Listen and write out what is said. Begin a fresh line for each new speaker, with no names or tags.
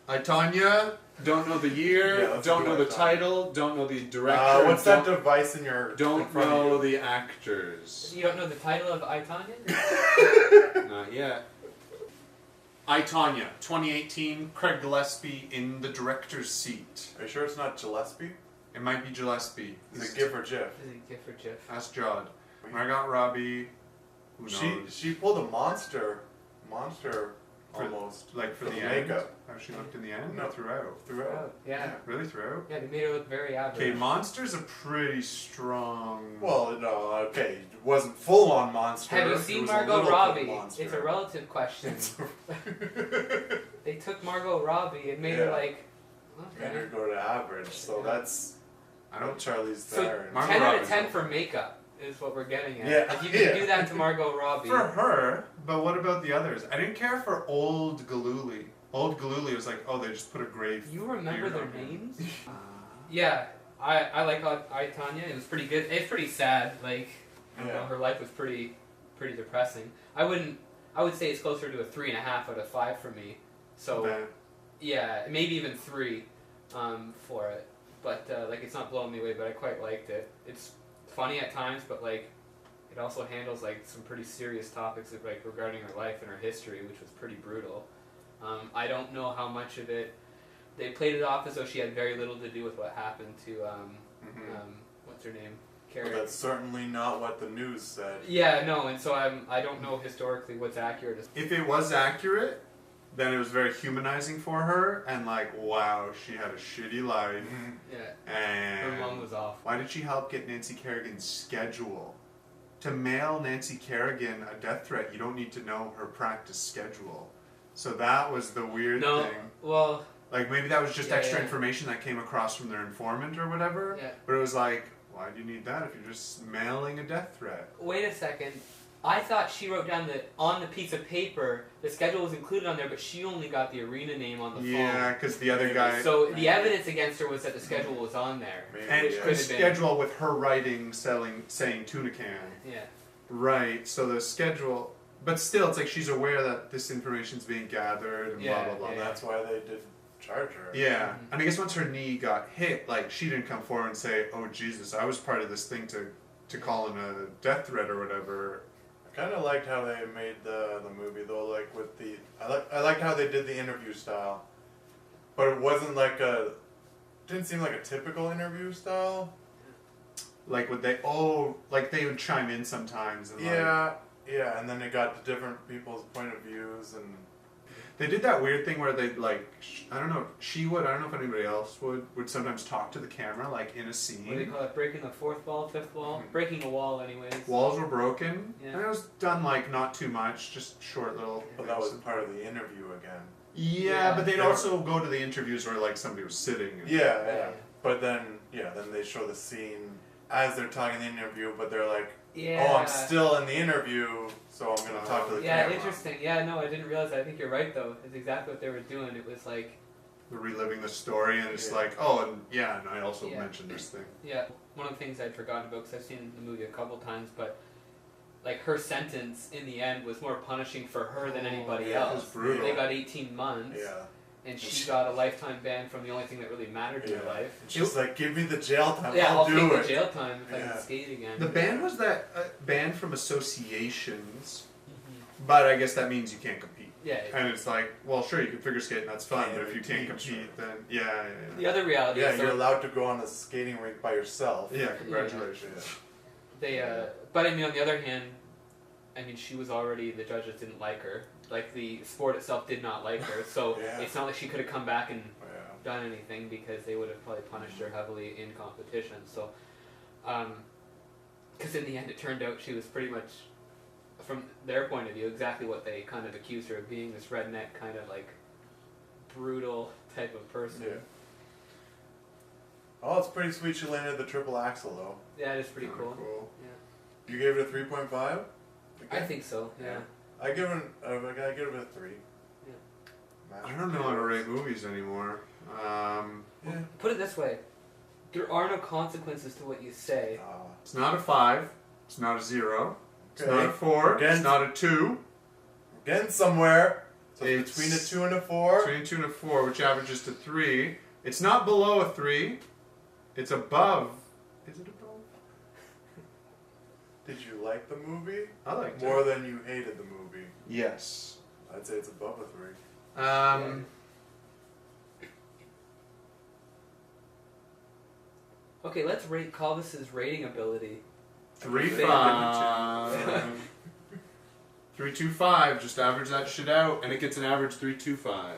Tonya, don't know the year, don't know the title, don't know the director.
What's that device in your...
Don't know the actors.
You don't know the title of I, Tonya?
Not yet. I, Tonya, 2018, Craig Gillespie in the director's seat.
Are you sure it's not Gillespie?
It might be Gillespie.
Is it GIF or GIF?
Is it GIF or GIF?
Ask Jod. Margot Robbie. Who knows?
She pulled a monster almost.
Like for the
makeup.
end? How she looked in the end?
No,
throughout.
Throughout.
Yeah.
Really throughout?
Yeah, they made her look very average.
Okay, Monster's a pretty strong...
Well, no, okay. It wasn't full on monster.
Have you seen Margot Robbie? It's a relative question. They took Margot Robbie and made her like...
Made her go to average, so that's... I know Charlize Theron.
So 10 out of 10 for makeup is what we're getting at.
Yeah.
If you can do that to Margot Robbie.
For her, but what about the others? I didn't care for Old Galooly. Old Galooly was like, oh, they just put a gray...
You remember their names? Yeah, I like I, Tonya. It was pretty good. It's pretty sad. Like, I don't know, her life was pretty depressing. I would say it's closer to a 3.5 out of 5 for me. So, yeah, maybe even 3 for it. But, like, it's not blowing me away, but I quite liked it. It's funny at times, but, like, it also handles, like, some pretty serious topics, of, like, regarding her life and her history, which was pretty brutal. I don't know how much of it... They played it off as though she had very little to do with what happened to, what's her name? Carrie.
Well, that's certainly not what the news said.
Yeah, no, and so I don't know historically what's accurate.
If it was accurate, then it was very humanizing for her, and like, wow, she had a shitty life.
Yeah.
And
her mom was off.
Why did she help get Nancy Kerrigan's schedule? To mail Nancy Kerrigan a death threat, you don't need to know her practice schedule. So that was the weird thing.
Well...
Like, maybe that was just extra information that came across from their informant or whatever.
Yeah.
But it was like, why do you need that if you're just mailing a death threat?
Wait a second. I thought she wrote down that on the piece of paper, the schedule was included on there, but she only got the arena name on the phone.
Yeah, because the other guy...
So the evidence against her was that the schedule was on there.
And the schedule with her writing, saying tuna can.
Yeah.
Right, so the schedule... But still, it's like she's aware that this information's being gathered and blah, blah, blah.
Yeah. That's why they did charge her.
Yeah, and I guess once her knee got hit, like, she didn't come forward and say, oh, Jesus, I was part of this thing to call in a death threat or whatever.
I kind of liked how they made the movie, though, like, with the... I liked how they did the interview style. But it wasn't like a... Didn't seem like a typical interview style.
Like, would they... Oh, like, they would chime in sometimes. And
yeah, and then it got to different people's point of views, and...
They did that weird thing where they, like, I don't know, she would, I don't know if anybody else would sometimes talk to the camera, like, in a scene.
What do they call it? Breaking the fourth wall, fifth wall? Breaking a wall, anyways.
Walls were broken, and it was done, like, not too much, just short little...
But that was part of the interview again.
Yeah, but they'd also go to the interviews where, like, somebody was sitting. And
yeah. But then they show the scene as they're talking in the interview, but they're like, oh, I'm still in the interview, so I'm going to talk to the camera.
Yeah, interesting. Yeah, no, I didn't realize that. I think you're right, though. It's exactly what they were doing. It was like...
They're reliving the story, and it's like, oh, and I also mentioned this thing.
Yeah, one of the things I'd forgotten about, because I've seen the movie a couple times, but, like, her sentence in the end was more punishing for her than anybody else.
It was brutal.
They got 18 months.
Yeah.
And she got a lifetime ban from the only thing that really mattered in her life.
She's like, give me the jail time.
Yeah,
I'll do
take the jail time if I can skate again.
The ban was that banned from associations, but I guess that means you can't compete.
Yeah.
And it's like, well, sure, you can figure skate and that's fine, but if you can't compete, then yeah.
The other reality is...
Yeah, you're allowed to go on a skating rink by yourself.
Yeah, congratulations.
But I mean, on the other hand, I mean, she was already... The judges didn't like her. Like, the sport itself did not like her, so it's not like she could have come back and done anything, because they would have probably punished her heavily in competition. So, because in the end it turned out she was pretty much, from their point of view, exactly what they kind of accused her of being, this redneck kind of like brutal type of person.
Yeah. Oh, it's pretty sweet she landed the triple axel, though.
Yeah, it's pretty cool.
Yeah. You gave it a 3.5?
I think so, yeah.
I give it a 3.
Yeah.
I don't know how to rate movies anymore.
Put it this way. There are no consequences to what you say.
It's not a 5. It's not a 0. It's not a 4. It's not a 2.
Getting somewhere. So it's between a 2 and a 4?
Between a 2 and a 4, which averages to 3. It's not below a 3. It's above. Is it above?
Did you like the movie?
I liked
More
it.
than you hated the movie?
Yes.
I'd say it's above a 3.
Okay, let's rate Calvis's rating ability.
3.5. 3.25. Just average that shit out, and it gets an average 3.25.